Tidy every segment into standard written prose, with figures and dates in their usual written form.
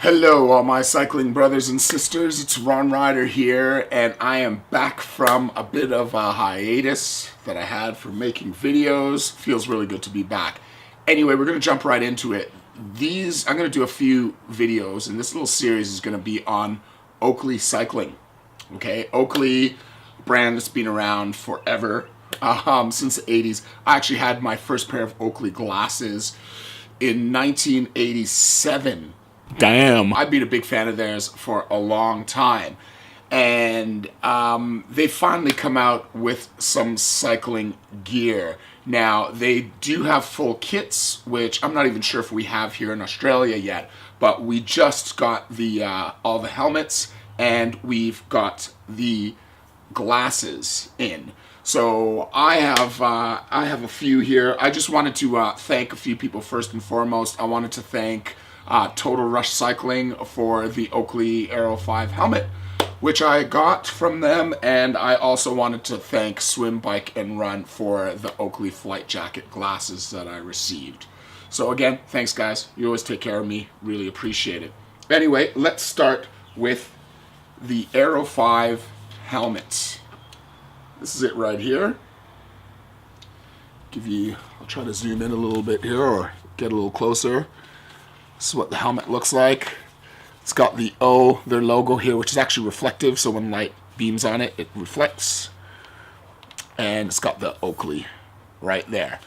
Hello, all my cycling brothers and sisters. It's Ron Ryder here, and I am back from a bit of a hiatus that I had for making videos. Feels really good to be back. Anyway, we're going to jump right into it. I'm going to do a few videos, and this little series is going to be on Oakley cycling. Okay, Oakley brand that's been around forever, since the 80s. I actually had my first pair of Oakley glasses in 1987. Damn. I've been a big fan of theirs for a long time. And they finally come out with some cycling gear. Now, they do have full kits, which I'm not even sure if we have here in Australia yet. But we just got the all the helmets, and we've got the glasses in. So I have a few here. I just wanted to thank a few people first and foremost. I wanted to thank Total Rush Cycling for the Oakley Aero 5 helmet, which I got from them, and I also wanted to thank Swim, Bike, and Run for the Oakley Flight Jacket glasses that I received. So again, thanks guys. You always take care of me. Really appreciate it. Anyway, let's start with the Aero 5 helmet. This is it right here. I'll try to zoom in a little bit here or get a little closer. This is what the helmet looks like. It's got their logo here, which is actually reflective, so when light beams on it, it reflects. And it's got the Oakley right there.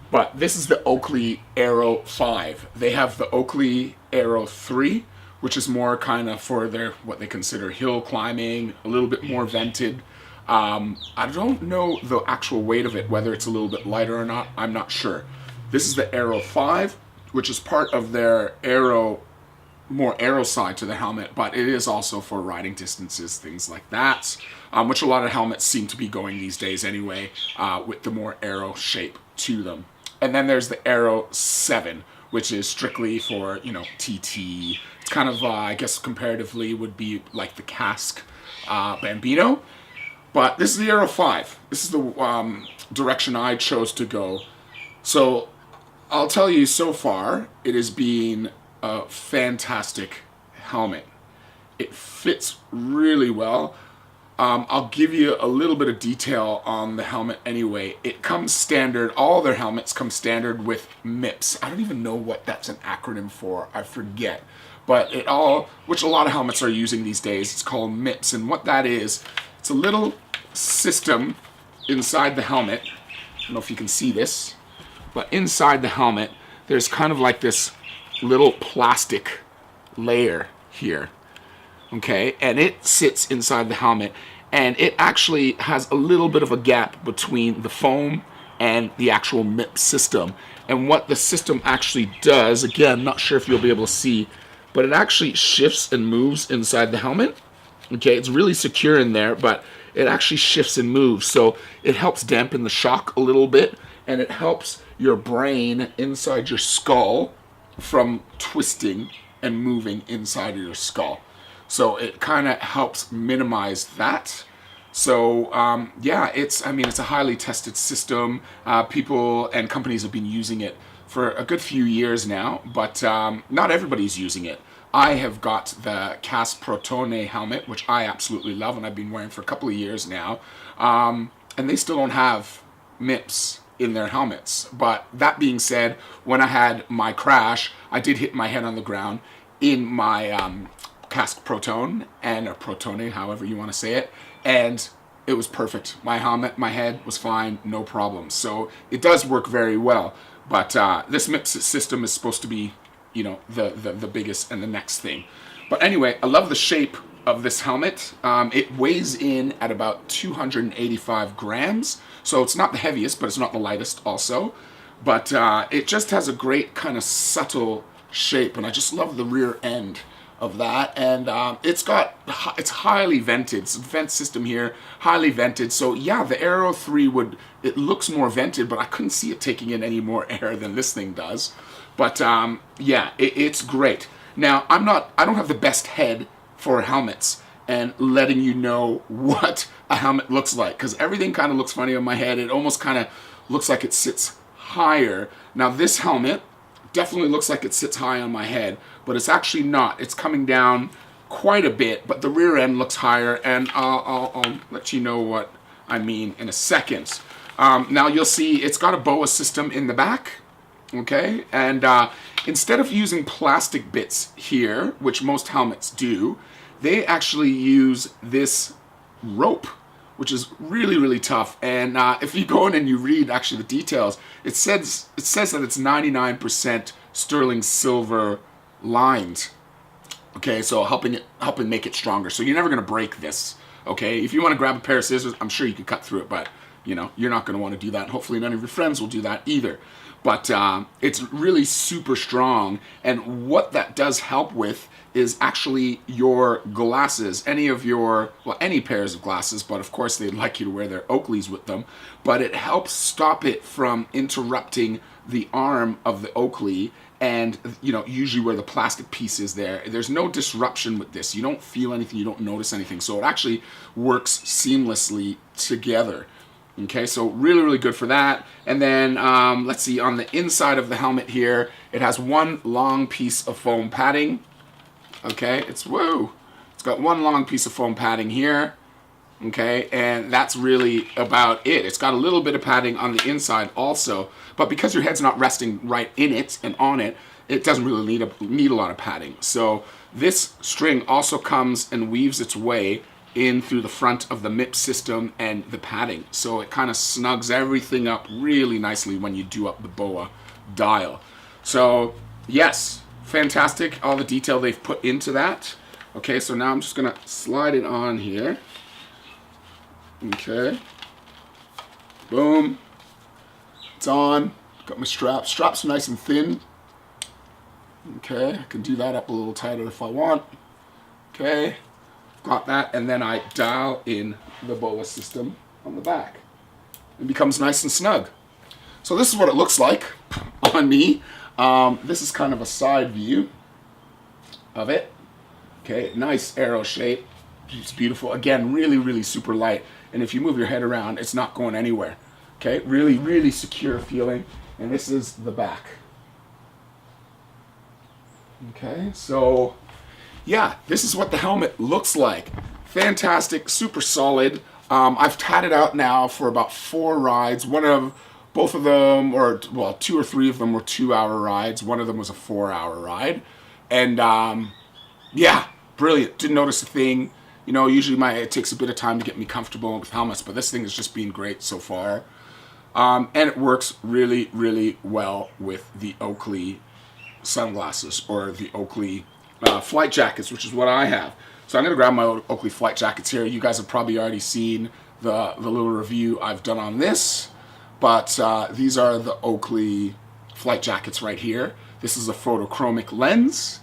But this is the Oakley Aero 5. They have the Oakley Aero 3, which is more kind of for their, what they consider hill climbing, a little bit more vented. I don't know the actual weight of it, whether it's a little bit lighter or not. I'm not sure. This is the Aero 5, which is part of their more aero side to the helmet, but it is also for riding distances, things like that, which a lot of helmets seem to be going these days anyway, with the more aero shape to them. And then there's the Aero 7, which is strictly for, TT. It's kind of, I guess comparatively would be like the Casque Bambino. But this is the Aero 5. This is the direction I chose to go. So I'll tell you, so far, it has been a fantastic helmet. It fits really well. I'll give you a little bit of detail on the helmet anyway. It comes standard, all their helmets come standard with MIPS. I don't even know what that's an acronym for, I forget. But which a lot of helmets are using these days, it's called MIPS. And what that is, it's a little system inside the helmet. I don't know if you can see this, but inside the helmet, there's kind of like this little plastic layer here, okay? And it sits inside the helmet, and it actually has a little bit of a gap between the foam and the actual MIP system. And what the system actually does, again, not sure if you'll be able to see, but it actually shifts and moves inside the helmet. Okay, it's really secure in there, but it actually shifts and moves. So it helps dampen the shock a little bit, and it helps your brain inside your skull from twisting and moving inside of your skull. So it kind of helps minimize that. So yeah, it's a highly tested system. People and companies have been using it for a good few years now, but not everybody's using it. I have got the Casque Protone helmet, which I absolutely love, and I've been wearing for a couple of years now. And they still don't have MIPS in their helmets. But that being said, when I had my crash, I did hit my head on the ground in my Casque Protone, or Protone, however you want to say it, and it was perfect. My helmet, my head was fine, no problem. So it does work very well. But this MIPS system is supposed to be, the biggest and the next thing. But anyway, I love the shape of this helmet. It weighs in at about 285 grams. So it's not the heaviest, but it's not the lightest also. But it just has a great kind of subtle shape, and I just love the rear end of that. And it's highly vented. It's a vent system here, highly vented. So yeah, the Aero 3 it looks more vented, but I couldn't see it taking in any more air than this thing does. But yeah, it's great. Now, I don't have the best head for helmets and letting you know what a helmet looks like, because everything kind of looks funny on my head. It almost kind of looks like it sits higher. Now, this helmet definitely looks like it sits high on my head, but it's actually not. It's coming down quite a bit, but the rear end looks higher, and I'll let you know what I mean in a second. Now you'll see it's got a BOA system in the back, okay? And instead of using plastic bits here, which most helmets do, they actually use this rope, which is really, really tough. And if you go in and you read actually the details, it says that it's 99% sterling silver lined. Okay, so helping make it stronger. So you're never gonna break this. Okay, if you want to grab a pair of scissors, I'm sure you could cut through it, but you know you're not going to want to do that. And hopefully, none of your friends will do that either. But it's really super strong, and what that does help with is actually your glasses, any pairs of glasses, but of course they'd like you to wear their Oakleys with them, but it helps stop it from interrupting the arm of the Oakley, and you know, usually where the plastic piece is there's no disruption with this. You don't feel anything, you don't notice anything, so it actually works seamlessly together. Okay, so really, really good for that. And then let's see, on the inside of the helmet here, it has one long piece of foam padding. Okay, it's got one long piece of foam padding here. Okay, and that's really about it. It's got a little bit of padding on the inside also, but because your head's not resting right in it and on it, it doesn't really need a lot of padding. So this string also comes and weaves its way in through the front of the MIP system and the padding. So it kind of snugs everything up really nicely when you do up the BOA dial. So yes, fantastic, all the detail they've put into that. Okay, so now I'm just gonna slide it on here. Okay, boom, it's on. Got my straps. Straps are nice and thin. Okay, I can do that up a little tighter if I want. Okay, got that, and then I dial in the BOA system on the back. It becomes nice and snug. So this is what it looks like on me. This is kind of a side view of it. Okay, nice arrow shape. It's beautiful. Again, really, really super light. And if you move your head around, it's not going anywhere. Okay, really, really secure feeling. And this is the back. Okay, so yeah, this is what the helmet looks like. Fantastic, super solid. I've had it out now for about 4 rides. Both of them, or well, 2 or 3 of them were 2-hour rides. One of them was a 4-hour ride. And yeah, brilliant. Didn't notice a thing. You know, usually it takes a bit of time to get me comfortable with helmets, but this thing has just been great so far. And it works really, really well with the Oakley sunglasses, or the Oakley flight jackets, which is what I have. So I'm going to grab my Oakley flight jackets here. You guys have probably already seen the little review I've done on this, but these are the Oakley flight jackets right here. This is a photochromic lens,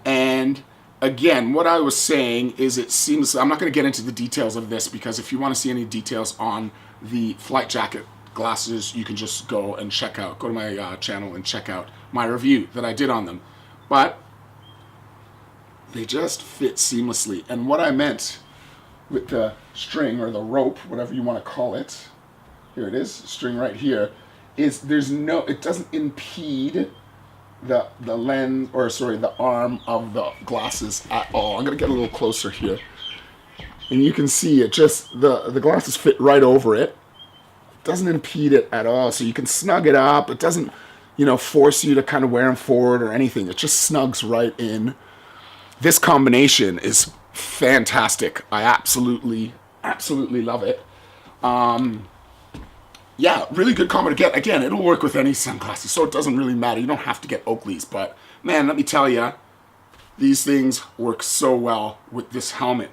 and again, what I was saying is it seems, I'm not going to get into the details of this, because if you want to see any details on the flight jacket glasses, you can just go to my channel and check out my review that I did on them. But they just fit seamlessly. And what I meant with the string, or the rope, whatever you want to call it, here it is, string right here, is it doesn't impede the lens, or sorry, the arm of the glasses at all. I'm gonna get a little closer here, and you can see it just, the glasses fit right over it. Doesn't impede it at all, so you can snug it up. It doesn't, you know, force you to kind of wear them forward or anything. It just snugs right in. This combination is fantastic. I absolutely love it. Yeah, really good combo to get. Again, it'll work with any sunglasses, so it doesn't really matter. You don't have to get Oakleys, but man, let me tell you, these things work so well with this helmet.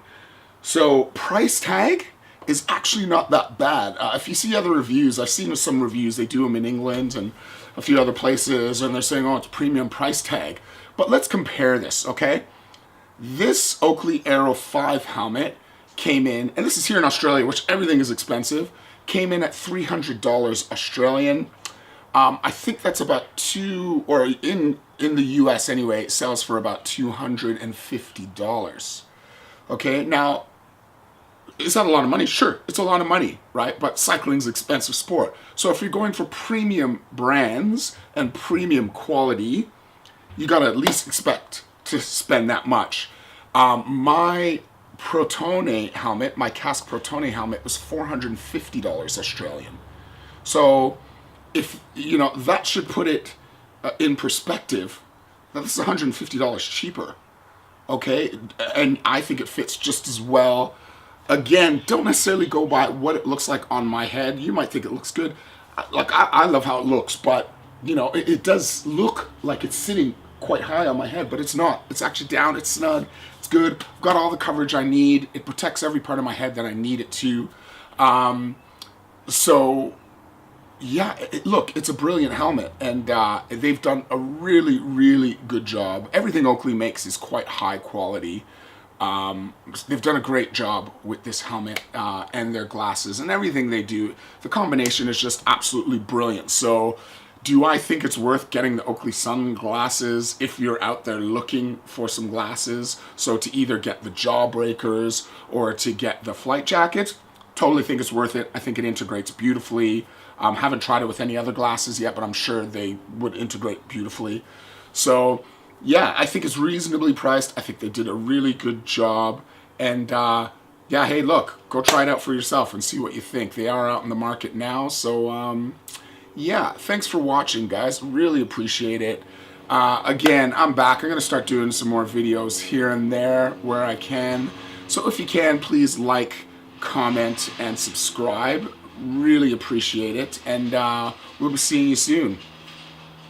So price tag is actually not that bad. If you see other reviews, I've seen some reviews, they do them in England and a few other places, and they're saying, oh, it's premium price tag. But let's compare this, okay? This Oakley Aero 5 helmet came in, and this is here in Australia, which everything is expensive, came in at $300 Australian. I think that's about in the US anyway, it sells for about $250. Okay, now Is that a lot of money? Sure, it's a lot of money, right? But cycling's an expensive sport. So if you're going for premium brands and premium quality, you got to at least expect to spend that much. My Protone helmet, my Casque Protone helmet, was $450 Australian. So if, you know, that should put it in perspective, that this is $150 cheaper. Okay? And I think it fits just as well. Again, don't necessarily go by what it looks like on my head. You might think it looks good. Like, I love how it looks, but, you know, it does look like it's sitting quite high on my head, but it's not. It's actually down, it's snug, it's good. I've got all the coverage I need. It protects every part of my head that I need it to. So, yeah, look, it's a brilliant helmet, and they've done a really, really good job. Everything Oakley makes is quite high quality. They've done a great job with this helmet and their glasses and everything they do. The combination is just absolutely brilliant. So do I think it's worth getting the Oakley sunglasses if you're out there looking for some glasses? So to either get the Jawbreakers or to get the flight jacket, totally think it's worth it. I think it integrates beautifully. Haven't tried it with any other glasses yet, but I'm sure they would integrate beautifully. So yeah, I think it's reasonably priced. I think they did a really good job. And yeah, hey, look, go try it out for yourself and see what you think. They are out in the market now. So yeah, thanks for watching, guys. Really appreciate it. Again, I'm back. I'm going to start doing some more videos here and there where I can. So if you can, please like, comment, and subscribe. Really appreciate it. And we'll be seeing you soon.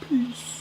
Peace.